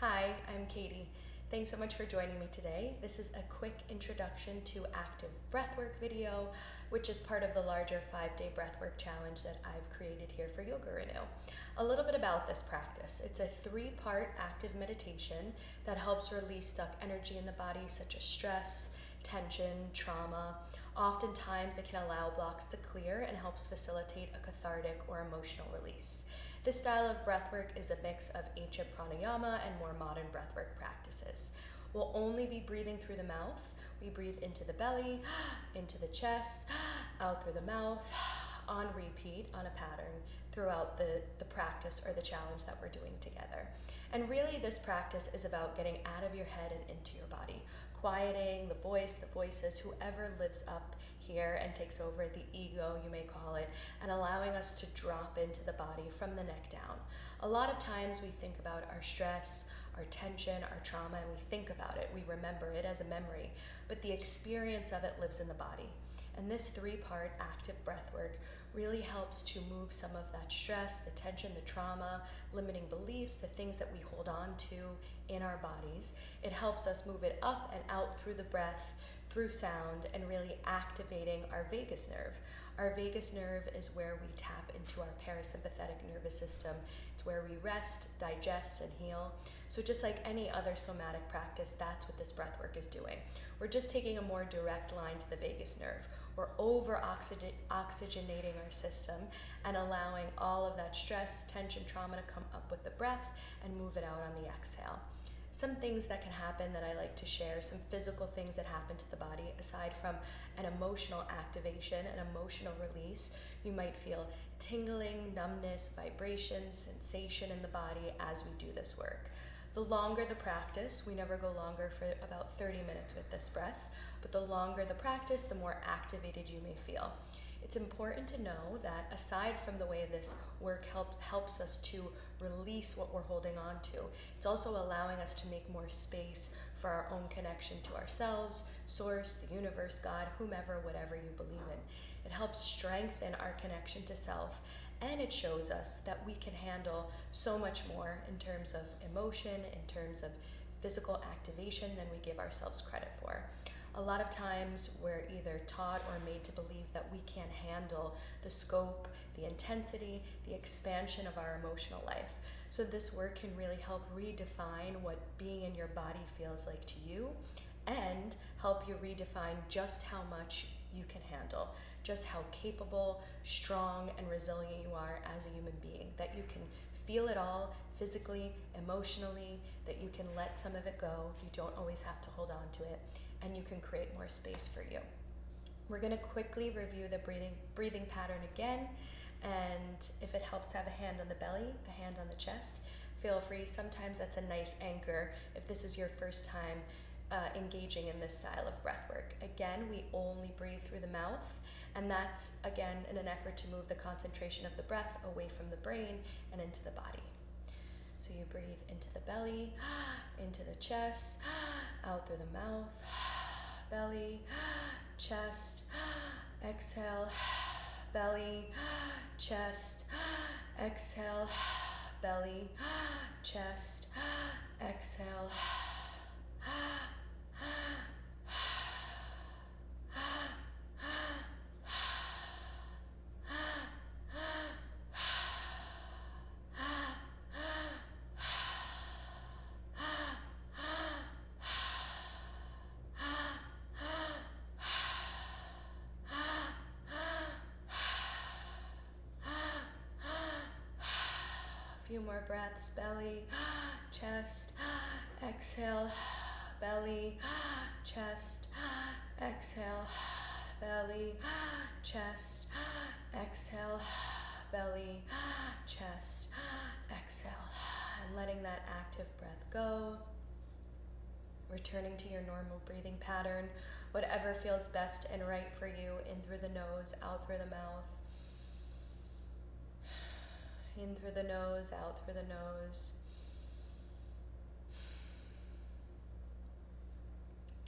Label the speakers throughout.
Speaker 1: Hi, I'm Katie. Thanks so much for joining me today. This is a quick introduction to active breathwork video, which is part of the larger 5-day breathwork challenge that I've created here for Yoga Renew. A little bit about this practice. It's a 3-part active meditation that helps release stuck energy in the body, such as stress, tension, trauma. Oftentimes, it can allow blocks to clear and helps facilitate a cathartic or emotional release. This style of breathwork is a mix of ancient pranayama and more modern breathwork practices. We'll only be breathing through the mouth. We breathe into the belly, into the chest, out through the mouth, on repeat, on a pattern throughout the practice or the challenge that we're doing together. And really, this practice is about getting out of your head and into your body, quieting the voice, the voices, whoever lives up here and takes over, the ego, you may call it, and allowing us to drop into the body from the neck down. A lot of times we think about our stress, our tension, our trauma, and we think about it. We remember it as a memory, but the experience of it lives in the body. And this 3-part active breath work really helps to move some of that stress, the tension, the trauma, limiting beliefs, the things that we hold on to in our bodies. It helps us move it up and out through the breath, through sound, and really activating our vagus nerve. Our vagus nerve is where we tap into our parasympathetic nervous system. It's where we rest, digest, and heal. So just like any other somatic practice, that's what this breath work is doing. We're just taking a more direct line to the vagus nerve. We're over-oxygenating our system and allowing all of that stress, tension, trauma to come up with the breath and move it out on the exhale. Some things that can happen that I like to share, some physical things that happen to the body, aside from an emotional activation, an emotional release. You might feel tingling, numbness, vibration, sensation in the body as we do this work. The longer the practice, we never go longer for about 30 minutes with this breath, but the longer the practice, the more activated you may feel. It's important to know that aside from the way this work helps us to release what we're holding on to, it's also allowing us to make more space for our own connection to ourselves, source, the universe, God, whomever, whatever you believe in. It helps strengthen our connection to self, and it shows us that we can handle so much more in terms of emotion, in terms of physical activation than we give ourselves credit for. A lot of times we're either taught or made to believe that we can't handle the scope, the intensity, the expansion of our emotional life. So this work can really help redefine what being in your body feels like to you and help you redefine just how much you can handle, just how capable, strong, and resilient you are as a human being, that you can feel it all physically, emotionally, that you can let some of it go. You don't always have to hold on to it, and you can create more space for you. We're going to quickly review the breathing pattern again, and if it helps to have a hand on the belly, a hand on the chest, feel free. Sometimes that's a nice anchor if this is your first time engaging in this style of breath work. Again, we only breathe through the mouth, and that's again in an effort to move the concentration of the breath away from the brain and into the body. So you breathe into the belly, into the chest, out through the mouth, belly, chest, exhale, belly, chest, exhale, belly, chest, exhale. Few more breaths, belly, chest, exhale, belly, chest, exhale, belly, chest, exhale, belly, chest, exhale, and letting that active breath go. Returning to your normal breathing pattern, whatever feels best and right for you, in through the nose, out through the mouth. In through the nose, out through the nose.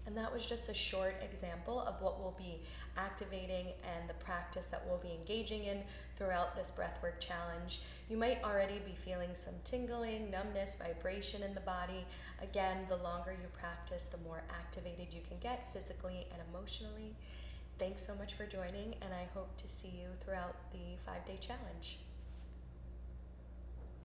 Speaker 1: And that was just a short example of what we'll be activating and the practice that we'll be engaging in throughout this breathwork challenge. You might already be feeling some tingling, numbness, vibration in the body. Again, the longer you practice, the more activated you can get physically and emotionally. Thanks so much for joining, and I hope to see you throughout the 5-day challenge.